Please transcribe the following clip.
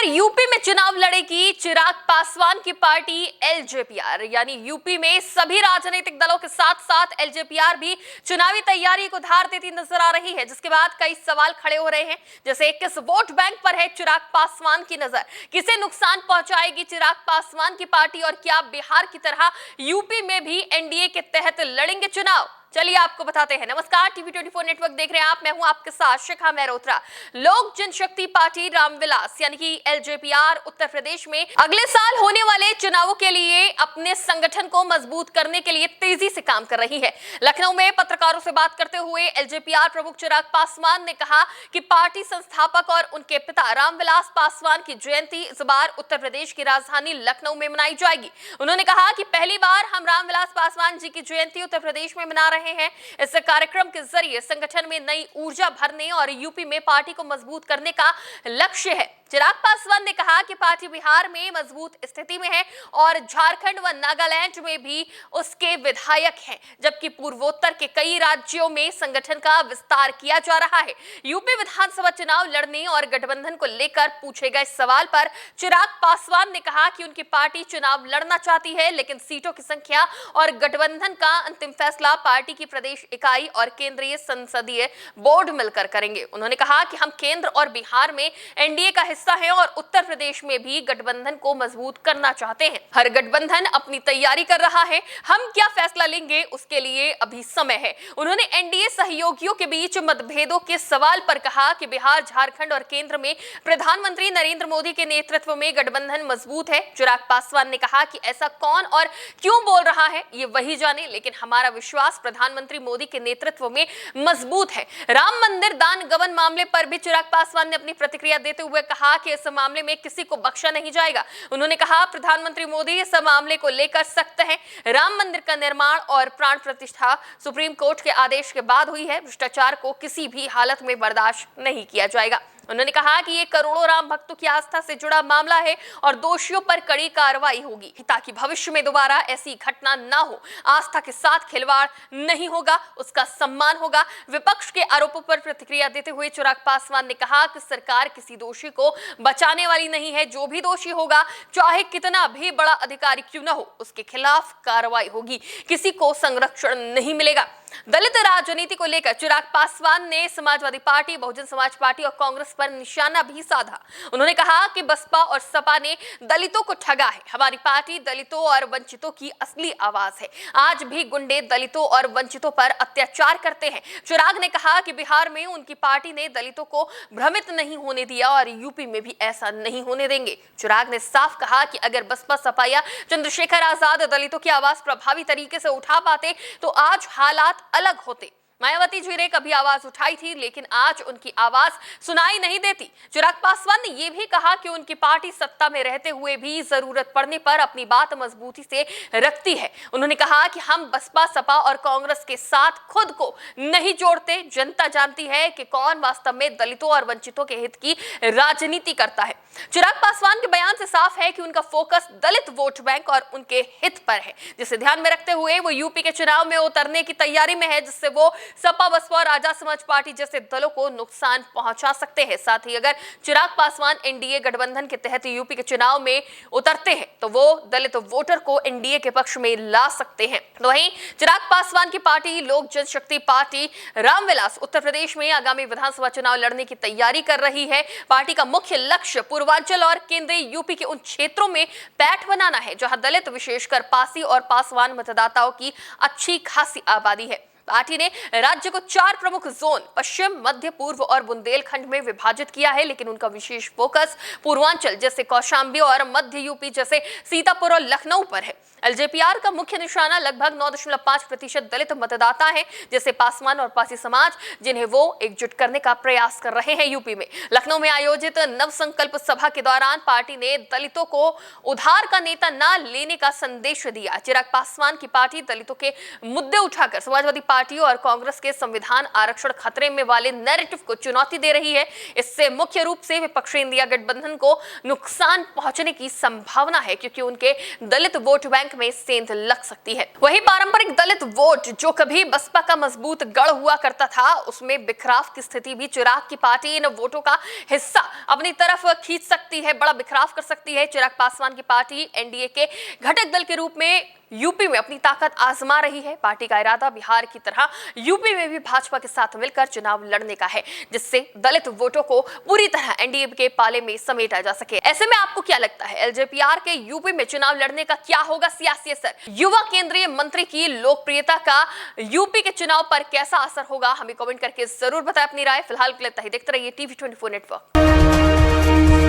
UP में चुनाव लड़ेगी चिराग पासवान की पार्टी एलजेपीआर। यानी यूपी में सभी राजनीतिक दलों के साथ साथ एलजेपीआर भी चुनावी तैयारी को धार देती नजर आ रही है, जिसके बाद कई सवाल खड़े हो रहे हैं। जैसे किस वोट बैंक पर है चिराग पासवान की नजर, किसे नुकसान पहुंचाएगी चिराग पासवान की पार्टी, और क्या बिहार की तरह यूपी में भी एनडीए के तहत लड़ेंगे चुनाव? चलिए आपको बताते हैं। नमस्कार, टीवी 24 नेटवर्क देख रहे हैं आप, मैं हूं आपके साथ शिखा मेहरोत्रा। लोक जनशक्ति पार्टी रामविलास यानी कि एलजेपीआर उत्तर प्रदेश में अगले साल होने वाले चुनावों के लिए अपने संगठन को मजबूत करने के लिए तेजी से काम कर रही है। लखनऊ में पत्रकारों से बात करते हुए एलजेपीआर प्रमुख चिराग पासवान ने कहा कि पार्टी संस्थापक और उनके पिता रामविलास पासवान की जयंती इस बार उत्तर प्रदेश की राजधानी लखनऊ में मनाई जाएगी। उन्होंने कहा कि पहली बार हम रामविलास पासवान जी की जयंती उत्तर प्रदेश में मना रहे हैं। इस कार्यक्रम के जरिए संगठन में नई ऊर्जा भरने और यूपी में पार्टी को मजबूत करने का लक्ष्य है। चिराग पासवान ने कहा कि पार्टी बिहार में मजबूत स्थिति में है और झारखंड व नागालैंड में भी उसके विधायक हैं, जबकि पूर्वोत्तर के कई राज्यों में संगठन का विस्तार किया जा रहा है। यूपी विधानसभा चुनाव लड़ने और गठबंधन को लेकर पूछे गए सवाल पर चिराग पासवान ने कहा कि उनकी पार्टी चुनाव लड़ना चाहती है, लेकिन सीटों की संख्या और गठबंधन का अंतिम फैसला पार्टी की प्रदेश इकाई और केंद्रीय संसदीय बोर्ड मिलकर करेंगे। उन्होंने कहा कि हम केंद्र और बिहार में एनडीए का हिस्सा हैं और उत्तर प्रदेश में भी गठबंधन को मजबूत करना चाहते हैं। हर गठबंधन अपनी तैयारी कर रहा है, हम क्या फैसला लेंगे उसके लिए अभी समय है। उन्होंने एनडीए सहयोगियों के बीच मतभेदों के सवाल पर कहा कि बिहार, झारखंड और केंद्र में प्रधानमंत्री नरेंद्र मोदी के नेतृत्व में गठबंधन मजबूत है। चिराग पासवान ने कहा कि ऐसा कौन और क्यों बोल रहा है ये वही जाने, लेकिन हमारा विश्वास प्रधानमंत्री मोदी के नेतृत्व में मजबूत है। राम मंदिर दान गबन मामले पर भी चिराग पासवान ने अपनी प्रतिक्रिया देते हुए कहा कि इस मामले में किसी को बख्शा नहीं जाएगा। उन्होंने कहा प्रधानमंत्री मोदी इस मामले को लेकर सख्त हैं। राम मंदिर का निर्माण और प्राण प्रतिष्ठा सुप्रीम कोर्ट के आदेश के बाद हुई है। भ्रष्टाचार को किसी भी हालत में बर्दाश्त नहीं किया जाएगा। उन्होंने कहा कि ये करोड़ों राम भक्तों की आस्था से जुड़ा मामला है और दोषियों पर कड़ी कार्रवाई होगी ताकि भविष्य में दोबारा ऐसी घटना ना हो। आस्था के साथ खिलवाड़ नहीं होगा, उसका सम्मान होगा। विपक्ष के आरोपों पर प्रतिक्रिया देते हुए चिराग पासवान ने कहा कि सरकार किसी दोषी को बचाने वाली नहीं है। जो भी दोषी होगा, चाहे कितना भी बड़ा अधिकारी क्यों न हो, उसके खिलाफ कार्रवाई होगी, किसी को संरक्षण नहीं मिलेगा। दलित राजनीति को लेकर चिराग पासवान ने समाजवादी पार्टी, बहुजन समाज पार्टी और कांग्रेस पर निशाना भी साधा। उन्होंने कहा कि बसपा और सपा ने दलितों को ठगा है। हमारी पार्टी दलितों और वंचितों की असली आवाज है। आज भी गुंडे दलितों और वंचितों पर अत्याचार करते हैं। चिराग ने कहा कि बिहार में उनकी पार्टी ने दलितों को भ्रमित नहीं होने दिया और यूपी में भी ऐसा नहीं होने देंगे। चिराग ने साफ कहा कि अगर बसपा, सपा या चंद्रशेखर आजाद दलितों की आवाज प्रभावी तरीके से उठा पाते तो आज हालात अलग होते। मायावती जी ने कभी आवाज उठाई थी, लेकिन आज उनकी आवाज सुनाई नहीं देती। चिराग पासवान ने यह भी कहा कि उनकी पार्टी सत्ता में रहते हुए भी जरूरत पड़ने पर अपनी बात मजबूती से रखती है। उन्होंने कहा कि हम बसपा, सपा और कांग्रेस के साथ खुद को नहीं जोड़ते। जनता जानती है कि कौन वास्तव में दलितों और वंचितों के हित की राजनीति करता है। चिराग पासवान के बयान से साफ है कि उनका फोकस दलित वोट बैंक और उनके हित पर है, जिसे ध्यान में रखते हुए वो यूपी के चुनाव में उतरने की तैयारी में है, जिससे वो सपा, बसपा और आजाद समाज पार्टी जैसे दलों को नुकसान पहुंचा सकते हैं। साथ ही अगर चिराग पासवान एनडीए गठबंधन के तहत यूपी के चुनाव में उतरते हैं तो वो दलित वोटर को एनडीए के पक्ष में ला सकते हैं। तो वहीं चिराग पासवान की पार्टी लोक जनशक्ति पार्टी रामविलास उत्तर प्रदेश में आगामी विधानसभा चुनाव लड़ने की तैयारी कर रही है। पार्टी का मुख्य लक्ष्य पूर्वांचल और केंद्रीय यूपी के उन क्षेत्रों में पैठ बनाना है जहां दलित, विशेषकर पासी और पासवान मतदाताओं की अच्छी खासी आबादी है। पार्टी ने राज्य को 4 प्रमुख जोन पश्चिम, मध्य, पूर्व और बुंदेलखंड में विभाजित किया है, लेकिन उनका विशेष फोकस पूर्वांचल जैसे कौशाम्बी और मध्य यूपी जैसे सीतापुर और लखनऊ पर है। एलजेपीआर का मुख्य निशाना लगभग 9.5% दलित मतदाता हैं, जैसे पासवान और पासी समाज, जिन्हें वो एकजुट करने का प्रयास कर रहे हैं यूपी में। लखनऊ में आयोजित नव संकल्प सभा के दौरान पार्टी ने दलितों को उधार का नेता न लेने का संदेश दिया। चिराग पासवान की पार्टी दलितों के मुद्दे उठाकर समाजवादी पार्टियों और कांग्रेस के संविधान आरक्षण खतरे में वाले नैरेटिव को चुनौती दे रही है। इससे मुख्य रूप से विपक्षी इंडिया गठबंधन को नुकसान पहुंचने की संभावना है, क्योंकि उनके दलित वोट बैंक में सेंध लग सकती है। वही पारंपरिक दलित वोट जो कभी बसपा का मजबूत गढ़ हुआ करता था, उसमें बिखराव की स्थिति भी चिराग की पार्टी इन वोटों का हिस्सा अपनी तरफ खींच सकती है, बड़ा बिखराव कर सकती है। चिराग पासवान की पार्टी एनडीए के घटक दल के रूप में यूपी में अपनी ताकत आजमा रही है। पार्टी का इरादा बिहार की तरह यूपी में भी भाजपा के साथ मिलकर चुनाव लड़ने का है, जिससे दलित वोटों को पूरी तरह एनडीए के पाले में समेटा जा सके। ऐसे में आपको क्या लगता है, एलजेपीआर के यूपी में चुनाव लड़ने का क्या होगा सियासी असर? युवा केंद्रीय मंत्री की लोकप्रियता का यूपी के चुनाव पर कैसा असर होगा? हमें कमेंट करके जरूर बताएं अपनी राय। फिलहाल के लिए देखते रहिए टीवी 24 नेटवर्क।